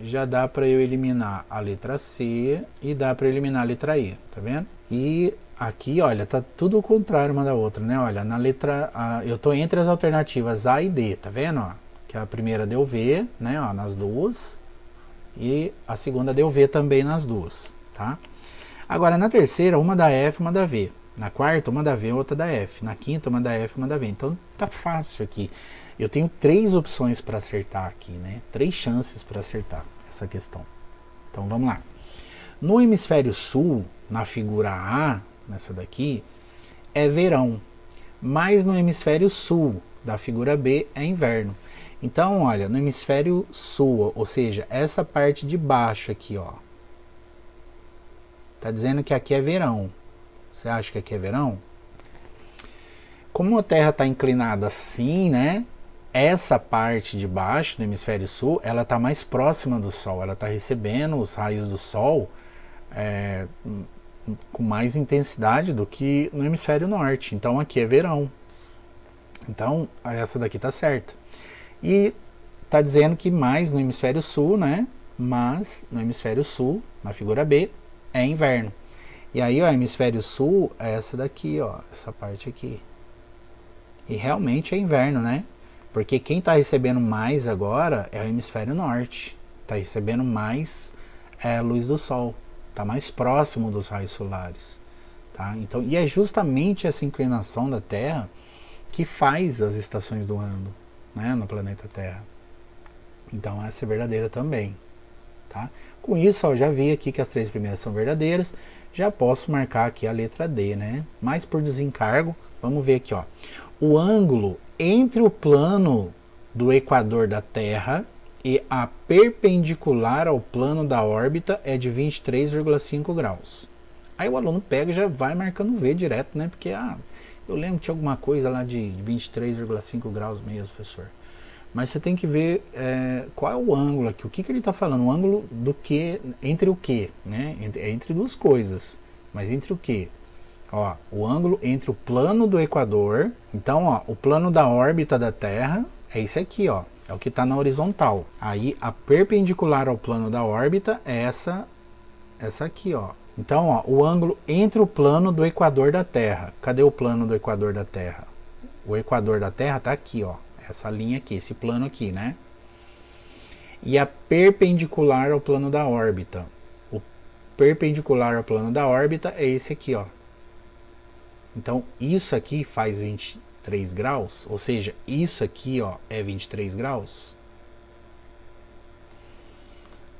já dá para eu eliminar a letra C e dá para eliminar a letra E, tá vendo? E aqui, olha, tá tudo o contrário uma da outra, né? Olha, na letra A, eu tô entre as alternativas A e D, tá vendo? Ó, que a primeira deu V, né? Ó, nas duas. E a segunda deu V também nas duas, tá? Agora, na terceira, uma da F, uma da V. Na quarta, uma da V, outra da F. Na quinta, uma da F, uma da V. Então, tá fácil aqui. Eu tenho 3 opções para acertar aqui, né? 3 chances para acertar essa questão. Então, vamos lá. No hemisfério sul, na figura A, nessa daqui, é verão. Mas no hemisfério sul, da figura B, é inverno. Então, olha, no hemisfério sul, ou seja, essa parte de baixo aqui, ó. Tá dizendo que aqui é verão. Você acha que aqui é verão? Como a Terra está inclinada assim, né? Essa parte de baixo do hemisfério sul, ela está mais próxima do Sol. Ela está recebendo os raios do Sol com mais intensidade do que no hemisfério norte. Então aqui é verão. Então essa daqui está certa. E está dizendo que mais no hemisfério sul, né? Mas no hemisfério sul, na figura B, é inverno. E aí, ó, hemisfério sul é essa daqui, ó, essa parte aqui. E realmente é inverno, né? Porque quem está recebendo mais agora é o hemisfério norte. Está recebendo mais luz do sol. Está mais próximo dos raios solares. Tá? Então, e é justamente essa inclinação da Terra que faz as estações do ano, né, no planeta Terra. Então essa é verdadeira também. Tá? Com isso, ó, já vi aqui que as 3 primeiras são verdadeiras. Já posso marcar aqui a letra D, né? Mas por desencargo, vamos ver aqui, ó. O ângulo entre o plano do equador da Terra e a perpendicular ao plano da órbita é de 23,5 graus. Aí o aluno pega e já vai marcando V direto, né? Porque, eu lembro que tinha alguma coisa lá de 23,5 graus mesmo, professor. Mas você tem que ver qual é o ângulo aqui. O que ele está falando? O ângulo do que? Entre o que? Né? Entre duas coisas. Mas entre o que? Ó, o ângulo entre o plano do equador. Então, ó, o plano da órbita da Terra é esse aqui, ó. É o que está na horizontal. Aí, a perpendicular ao plano da órbita é essa aqui, ó. Então, ó, o ângulo entre o plano do equador da Terra. Cadê o plano do equador da Terra? O equador da Terra está aqui, ó. Essa linha aqui, esse plano aqui, né? E a perpendicular ao plano da órbita. O perpendicular ao plano da órbita é esse aqui, ó. Então, isso aqui faz 23 graus. Ou seja, isso aqui, ó, é 23 graus.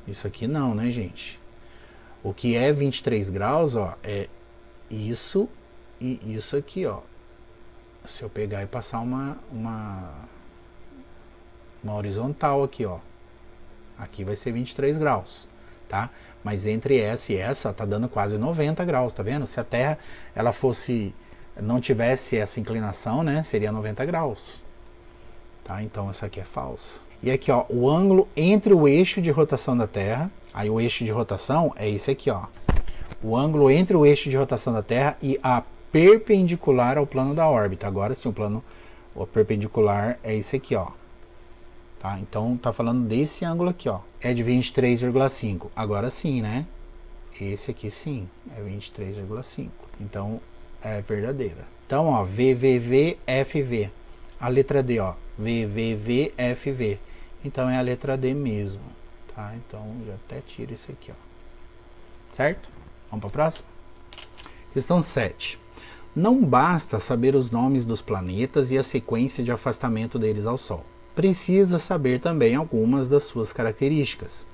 Isso aqui não, né, gente? O que é 23 graus, ó, é isso e isso aqui, ó. Se eu pegar e passar uma horizontal aqui, ó. Aqui vai ser 23 graus, tá? Mas entre essa e essa, ó, tá dando quase 90 graus, tá vendo? Se a Terra, ela não tivesse essa inclinação, né? Seria 90 graus, tá? Então, essa aqui é falso. E aqui, ó, o ângulo entre o eixo de rotação da Terra, aí o eixo de rotação é esse aqui, ó. O ângulo entre o eixo de rotação da Terra e a perpendicular ao plano da órbita. Agora sim, o perpendicular é esse aqui, ó. Tá? Então tá falando desse ângulo aqui, ó. É de 23,5. Agora sim, né? Esse aqui sim, é 23,5. Então é verdadeira. Então, ó, VVVFV. A letra D, ó, VVVFV. Então é a letra D mesmo, tá? Então já até tiro isso aqui, ó. Certo? Vamos para a próxima? Questão 7. Não basta saber os nomes dos planetas e a sequência de afastamento deles ao Sol. Precisa saber também algumas das suas características.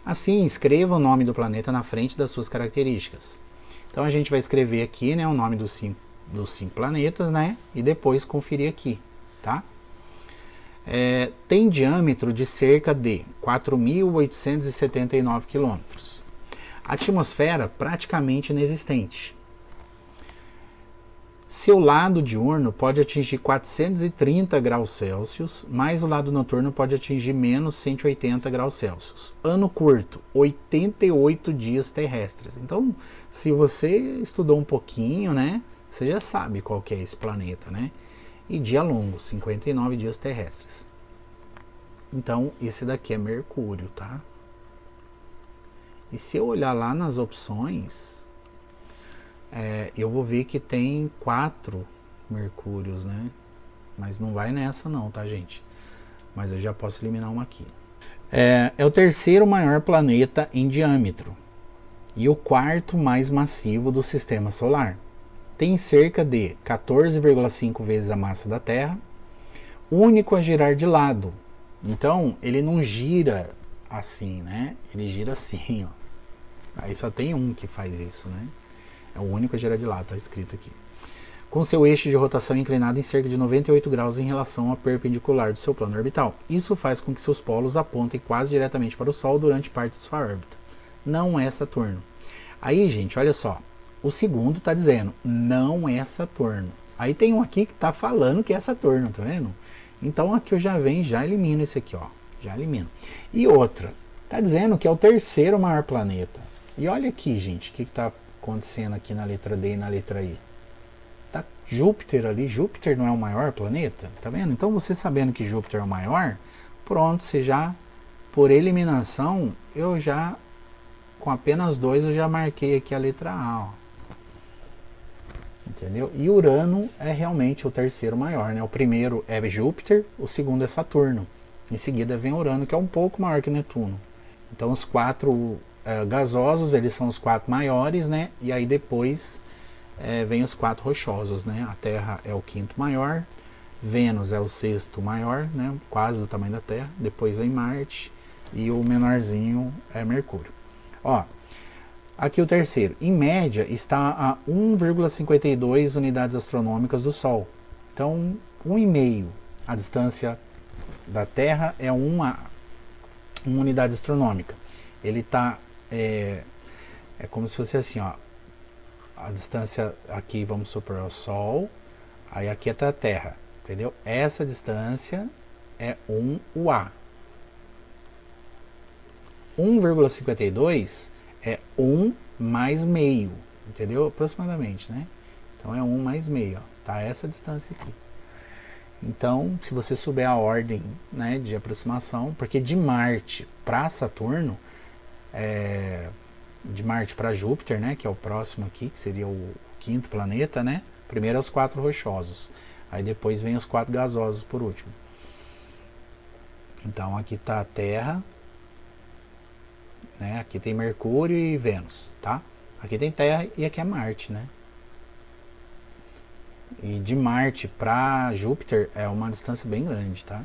Assim, escreva o nome do planeta na frente das suas características. Então a gente vai escrever aqui, né, o nome dos 5 dos 5 planetas, né? E depois conferir aqui, tá? Tem diâmetro de cerca de 4.879 quilômetros. Atmosfera praticamente inexistente. Seu lado diurno pode atingir 430 graus Celsius, mas o lado noturno pode atingir menos 180 graus Celsius. Ano curto, 88 dias terrestres. Então, se você estudou um pouquinho, né, você já sabe qual que é esse planeta, né? E dia longo, 59 dias terrestres. Então, esse daqui é Mercúrio, tá? E se eu olhar lá nas opções, eu vou ver que tem 4 Mercúrios, né? Mas não vai nessa não, tá, gente? Mas eu já posso eliminar uma aqui. É o terceiro maior planeta em diâmetro e o quarto mais massivo do sistema solar. Tem cerca de 14,5 vezes a massa da Terra, único a girar de lado. Então, ele não gira assim, né? Ele gira assim, ó. Aí só tem um que faz isso, né? É o único a girar de lado, tá escrito aqui. Com seu eixo de rotação inclinado em cerca de 98 graus em relação ao perpendicular do seu plano orbital. Isso faz com que seus polos apontem quase diretamente para o Sol durante parte de sua órbita. Não é Saturno. Aí, gente, olha só. O segundo está dizendo, não é Saturno. Aí tem um aqui que está falando que é Saturno, tá vendo? Então aqui eu já venho e já elimino esse aqui, ó. Já elimino. E outra, está dizendo que é o terceiro maior planeta. E olha aqui, gente, o que está acontecendo aqui na letra D e na letra I. Tá Júpiter ali. Júpiter não é o maior planeta? Tá vendo? Então você sabendo que Júpiter é o maior, pronto, você já, por eliminação, eu já, com apenas 2, eu já marquei aqui a letra A, ó. Entendeu? E Urano é realmente o terceiro maior, né? O primeiro é Júpiter, o segundo é Saturno. Em seguida vem Urano, que é um pouco maior que Netuno. Então os 4 gasosos, eles são os 4 maiores, né? E aí depois vem os 4 rochosos, né? A Terra é o 5º maior, Vênus é o 6º maior, né? Quase do tamanho da Terra. Depois vem Marte e o menorzinho é Mercúrio. Ó, aqui o terceiro. Em média está a 1,52 unidades astronômicas do Sol. Então, 1,5. A distância da Terra é uma unidade astronômica. Ele está é como se fosse assim, ó. A distância aqui, vamos supor, é o Sol, aí aqui é a Terra, entendeu? Essa distância é 1 UA. 1,52 é 1 mais meio, entendeu? Aproximadamente, né? Então é 1 mais meio, ó. Tá essa distância aqui. Então, se você souber a ordem, né, de aproximação, porque de Marte para Saturno, de Marte para Júpiter, né, que é o próximo aqui, que seria o 5º planeta, né? Primeiro é os 4 rochosos, aí depois vem os 4 gasosos por último. Então aqui está a Terra, né? Aqui tem Mercúrio e Vênus, tá? Aqui tem Terra e aqui é Marte, né? E de Marte para Júpiter é uma distância bem grande, tá?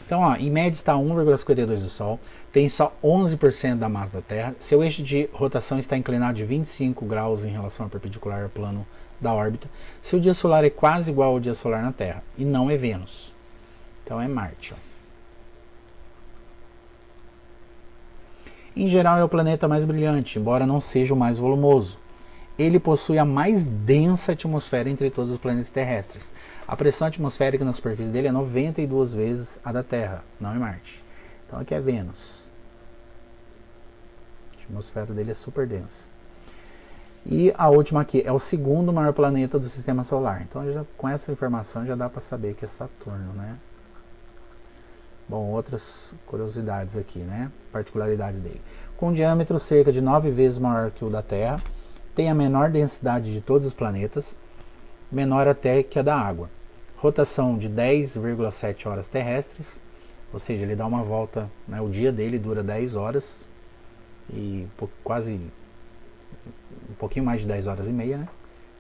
Então, ó, em média está 1,52 do Sol, tem só 11% da massa da Terra, seu eixo de rotação está inclinado de 25 graus em relação ao perpendicular ao plano da órbita, seu dia solar é quase igual ao dia solar na Terra, e não é Vênus. Então é Marte, ó. Em geral é o planeta mais brilhante, embora não seja o mais volumoso. Ele possui a mais densa atmosfera entre todos os planetas terrestres. A pressão atmosférica na superfície dele é 92 vezes a da Terra, não é Marte. Então aqui é Vênus. A atmosfera dele é super densa. E a última aqui é o segundo maior planeta do sistema solar. Então já, com essa informação já dá para saber que é Saturno, né? Bom, outras curiosidades aqui, né? Particularidades dele. Com diâmetro cerca de 9 vezes maior que o da Terra, tem a menor densidade de todos os planetas, menor até que a da água. Rotação de 10,7 horas terrestres, ou seja, ele dá uma volta, né, o dia dele dura 10 horas, e quase um pouquinho mais de 10 horas e meia, né?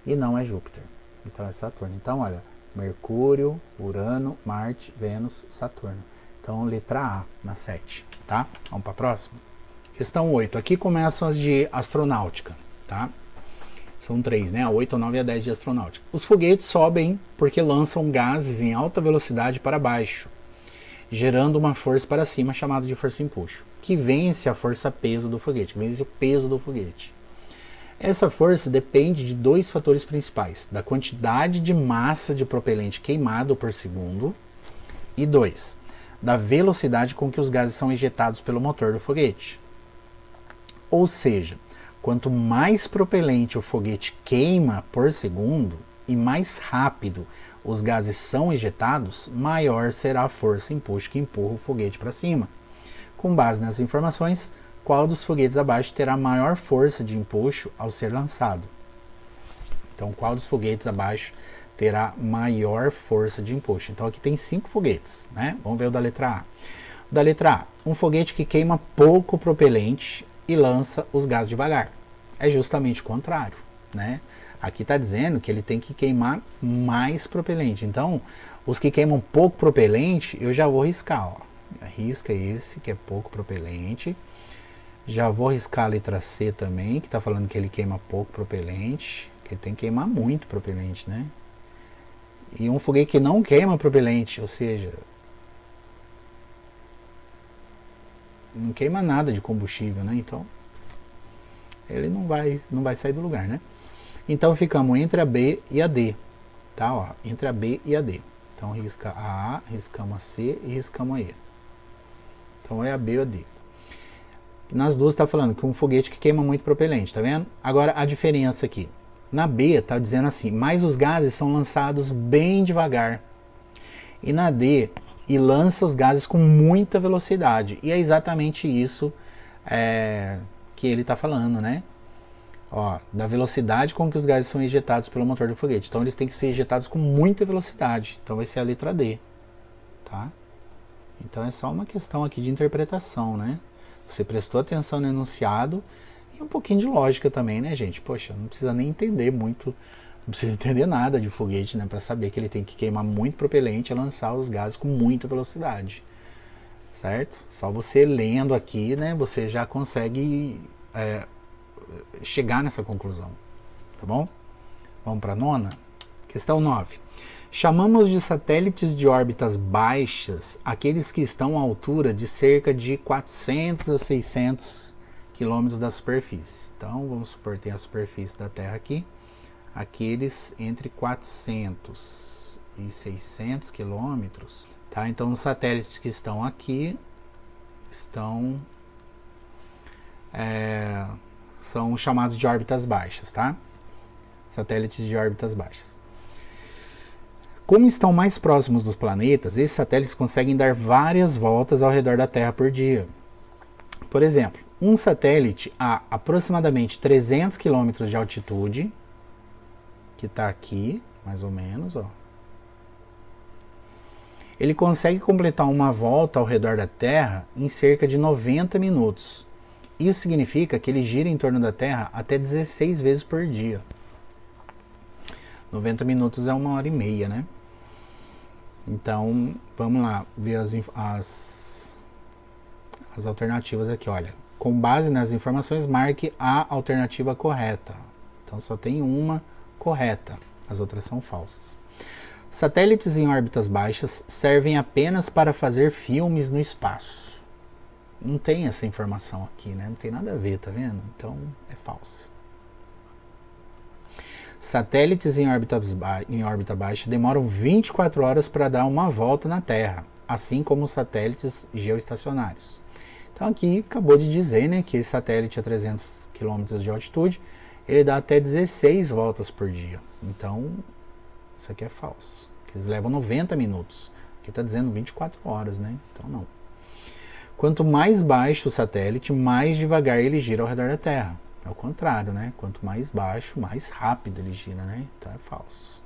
E não é Júpiter, então é Saturno. Então, olha, Mercúrio, Urano, Marte, Vênus, Saturno. Então, letra A na 7, tá? Vamos para a próxima? Questão 8. Aqui começam as de astronáutica, tá? São 3, né? A 8, a 9 e a 10 de astronáutica. Os foguetes sobem porque lançam gases em alta velocidade para baixo, gerando uma força para cima chamada de força empuxo, que vence a força peso do foguete, que vence o peso do foguete. Essa força depende de dois fatores principais, da quantidade de massa de propelente queimado por segundo e 2, da velocidade com que os gases são ejetados pelo motor do foguete. Ou seja, quanto mais propelente o foguete queima por segundo e mais rápido os gases são ejetados, maior será a força empuxo que empurra o foguete para cima. Com base nessas informações, qual dos foguetes abaixo terá maior força de empuxo ao ser lançado? Então, qual dos foguetes abaixo terá maior força de empuxo? Então, aqui tem 5 foguetes, né? Vamos ver o da letra A. O da letra A, um foguete que queima pouco propelente e lança os gases devagar. É justamente o contrário, né? Aqui está dizendo que ele tem que queimar mais propelente. Então, os que queimam pouco propelente, eu já vou riscar, ó. Risca esse, que é pouco propelente. Já vou riscar a letra C também, que está falando que ele queima pouco propelente. Que ele tem que queimar muito propelente, né? E um foguete que não queima propelente, ou seja, não queima nada de combustível, né? Então, ele não vai sair do lugar, né? Então, ficamos entre a B e a D, tá? Ó, entre a B e a D. Então, risca a A, riscamos a C e riscamos a E. Então, é a B ou a D. Nas duas está falando que um foguete que queima muito propelente, tá vendo? Agora, a diferença aqui. Na B, está dizendo assim, mas os gases são lançados bem devagar. E na D, e lança os gases com muita velocidade. E é exatamente isso que ele está falando, né? Ó, da velocidade com que os gases são ejetados pelo motor do foguete. Então, eles têm que ser ejetados com muita velocidade. Então, vai ser a letra D, tá? Então, é só uma questão aqui de interpretação, né? Você prestou atenção no enunciado e um pouquinho de lógica também, né, gente? Poxa, não precisa nem entender muito, não precisa entender nada de foguete, né? Para saber que ele tem que queimar muito propelente e lançar os gases com muita velocidade, certo? Só você lendo aqui, né, você já consegue chegar nessa conclusão, tá bom? Vamos para a nona? Questão 9. Chamamos de satélites de órbitas baixas aqueles que estão à altura de cerca de 400 a 600 quilômetros da superfície. Então, vamos supor que tem a superfície da Terra aqui. Aqueles entre 400 e 600 quilômetros. Tá? Então, os satélites que estão aqui são chamados de órbitas baixas, tá? Satélites de órbitas baixas. Como estão mais próximos dos planetas, esses satélites conseguem dar várias voltas ao redor da Terra por dia. Por exemplo, um satélite a aproximadamente 300 km de altitude, que está aqui, mais ou menos, ó, ele consegue completar uma volta ao redor da Terra em cerca de 90 minutos. Isso significa que ele gira em torno da Terra até 16 vezes por dia. 90 minutos é 1h30, né? Então, vamos lá ver as alternativas aqui, olha. Com base nas informações, marque a alternativa correta. Então, só tem uma correta, as outras são falsas. Satélites em órbitas baixas servem apenas para fazer filmes no espaço. Não tem essa informação aqui, né? Não tem nada a ver, tá vendo? Então, é falso. Satélites em órbita baixa demoram 24 horas para dar uma volta na Terra, assim como os satélites geoestacionários. Então aqui acabou de dizer, né, que esse satélite a 300 km de altitude, ele dá até 16 voltas por dia. Então, isso aqui é falso. Eles levam 90 minutos. Aqui está dizendo 24 horas, né? Então não. Quanto mais baixo o satélite, mais devagar ele gira ao redor da Terra. É o contrário, né? Quanto mais baixo, mais rápido ele gira, né? Então é falso.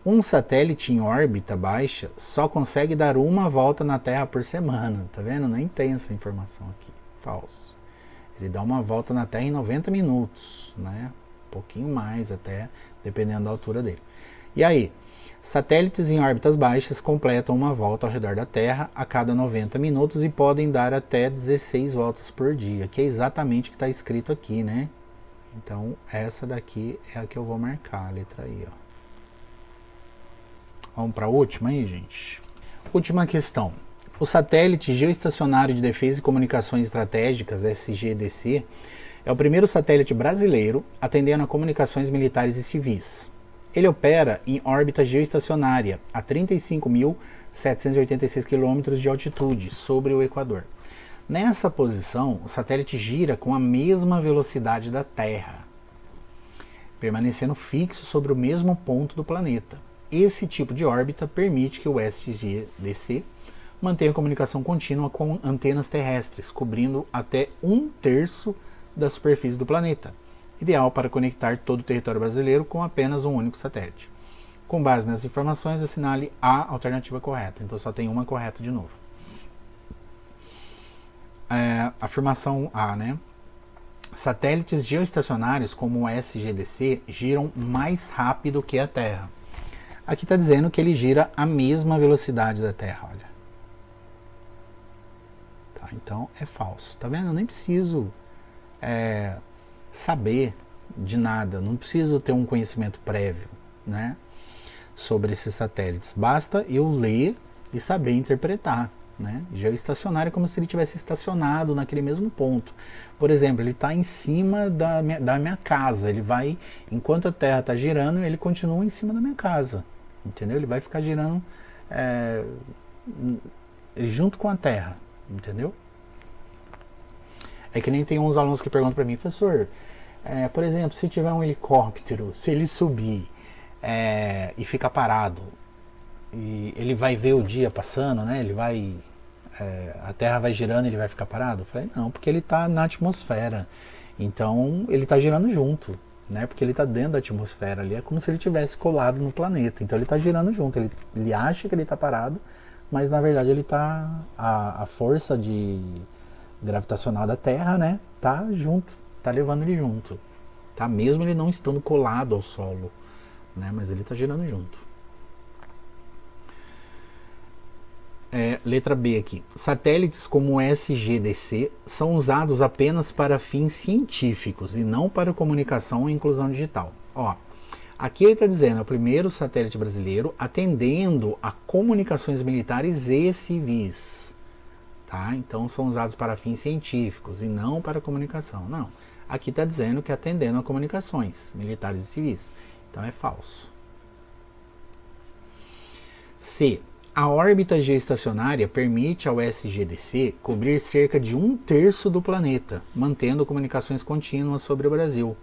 Um satélite em órbita baixa só consegue dar uma volta na Terra por semana. Tá vendo? Nem tem essa informação aqui. Falso. Ele dá uma volta na Terra em 90 minutos, né? Um pouquinho mais até, dependendo da altura dele. E aí? Satélites em órbitas baixas completam uma volta ao redor da Terra a cada 90 minutos e podem dar até 16 voltas por dia, que é exatamente o que está escrito aqui, né? Então, essa daqui é a que eu vou marcar, a letra I, ó. Vamos para a última aí, gente. Última questão. O satélite geoestacionário de defesa e comunicações estratégicas, SGDC, é o primeiro satélite brasileiro atendendo a comunicações militares e civis. Ele opera em órbita geoestacionária a 35.786 km de altitude sobre o Equador. Nessa posição, o satélite gira com a mesma velocidade da Terra, permanecendo fixo sobre o mesmo ponto do planeta. Esse tipo de órbita permite que o SGDC mantenha comunicação contínua com antenas terrestres, cobrindo até 1/3 da superfície do planeta, ideal para conectar todo o território brasileiro com apenas um único satélite. Com base nessas informações, assinale a alternativa correta. Então só tem uma correta de novo. Afirmação A, né? Satélites geoestacionários como o SGDC giram mais rápido que a Terra. Aqui está dizendo que ele gira a mesma velocidade da Terra, olha. Tá, então é falso. Tá vendo? Eu nem preciso saber de nada, não preciso ter um conhecimento prévio, né, sobre esses satélites. Basta eu ler e saber interpretar, né? Geoestacionário é como se ele tivesse estacionado naquele mesmo ponto. Por exemplo, ele está em cima da minha casa. Ele vai, enquanto a Terra está girando, ele continua em cima da minha casa. Entendeu? Ele vai ficar girando junto com a Terra. Entendeu? É que nem tem uns alunos que perguntam para mim, professor, por exemplo, se tiver um helicóptero, se ele subir e ficar parado, e ele vai ver o dia passando, né? Ele vai, a Terra vai girando e ele vai ficar parado? Eu falei, não, porque ele está na atmosfera. Então ele está girando junto, né? Porque ele está dentro da atmosfera ali. É como se ele tivesse colado no planeta. Então ele está girando junto. Ele acha que ele está parado, mas na verdade ele está, a força gravitacional da Terra, né? Tá junto, tá levando ele junto, tá? Mesmo ele não estando colado ao solo, né? Mas ele está girando junto. Letra B aqui. Satélites como o SGDC são usados apenas para fins científicos e não para comunicação e inclusão digital. Ó, aqui ele está dizendo, é o primeiro satélite brasileiro atendendo a comunicações militares e civis. Tá? Então são usados para fins científicos e não para comunicação. Não. Aqui está dizendo que atendendo a comunicações militares e civis. Então é falso. C. A órbita geoestacionária permite ao SGDC cobrir cerca de 1/3 do planeta, mantendo comunicações contínuas sobre o Brasil.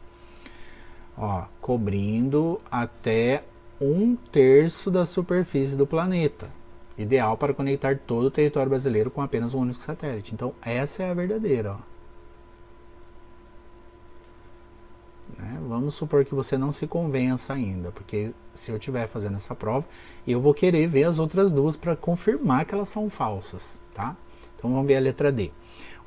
Ó, cobrindo até 1/3 da superfície do planeta, ideal para conectar todo o território brasileiro com apenas um único satélite. Então essa é a verdadeira, ó. Vamos supor que você não se convença ainda, porque se eu estiver fazendo essa prova, eu vou querer ver as outras duas para confirmar que elas são falsas, tá? Então vamos ver a letra D.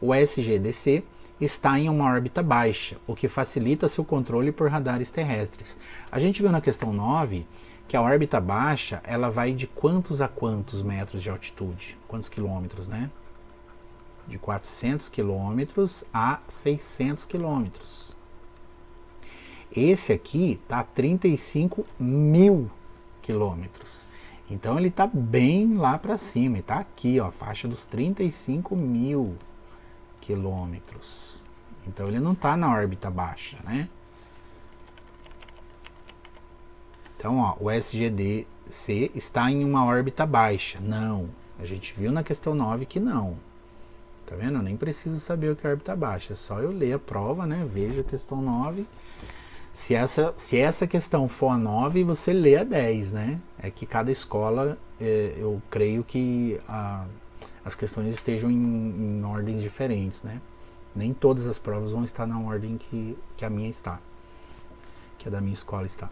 O SGDC está em uma órbita baixa, o que facilita seu controle por radares terrestres. A gente viu na questão 9 que a órbita baixa, ela vai de quantos a quantos metros de altitude? Quantos quilômetros, né? De 400 quilômetros a 600 quilômetros. Esse aqui está a 35.000 quilômetros. Então ele está bem lá para cima. Está aqui, ó, a faixa dos 35.000 quilômetros. Então ele não está na órbita baixa, né? Então, ó, o SGDC está em uma órbita baixa. Não. A gente viu na questão 9 que não. Tá vendo? Eu nem preciso saber o que é órbita baixa. É só eu ler a prova, né? Veja a questão 9. Se essa questão for a 9, você lê a 10, né? É que cada escola, eu creio que as questões estejam em ordens diferentes, né? Nem todas as provas vão estar na ordem que a minha está, que a da minha escola está.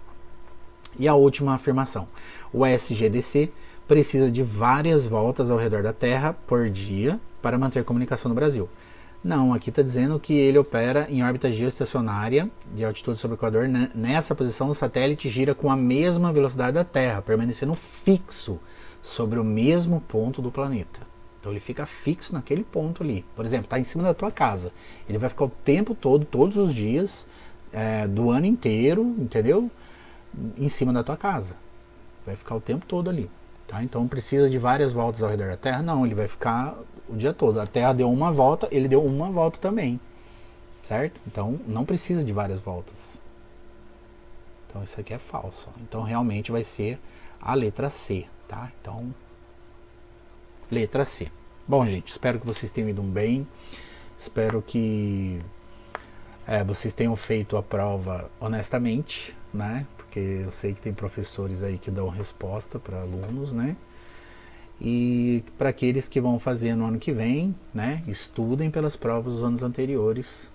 E a última afirmação. O SGDC precisa de várias voltas ao redor da Terra por dia para manter comunicação no Brasil. Não, aqui está dizendo que ele opera em órbita geoestacionária de altitude sobre o Equador. Nessa posição, o satélite gira com a mesma velocidade da Terra, permanecendo fixo sobre o mesmo ponto do planeta. Então ele fica fixo naquele ponto ali. Por exemplo, está em cima da tua casa. Ele vai ficar o tempo todo, todos os dias, do ano inteiro, entendeu? Em cima da tua casa. Vai ficar o tempo todo ali. Tá? Então precisa de várias voltas ao redor da Terra? Não, ele vai ficar o dia todo. A Terra deu uma volta, ele deu uma volta também. Certo? Então não precisa de várias voltas. Então isso aqui é falso. Então realmente vai ser a letra C. Tá? Então, letra C. Bom, gente, espero que vocês tenham ido bem. Espero que vocês tenham feito a prova honestamente, né? Porque eu sei que tem professores aí que dão resposta para alunos, né? E para aqueles que vão fazer no ano que vem, né? Estudem pelas provas dos anos anteriores,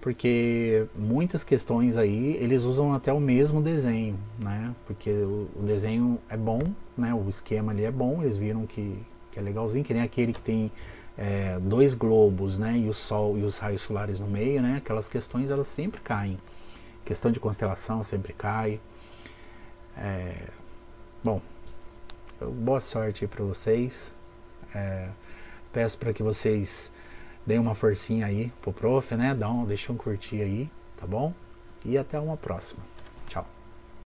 porque muitas questões aí eles usam até o mesmo desenho, né? Porque o desenho é bom, né? O esquema ali é bom, eles viram que é legalzinho, que nem aquele que tem dois globos, né? E o Sol e os raios solares no meio, né? Aquelas questões elas sempre caem. Questão de constelação sempre cai. Bom, boa sorte aí para vocês. Peço para que vocês deem uma forcinha aí pro prof, né? Deixa um curtir aí, tá bom? E até uma próxima.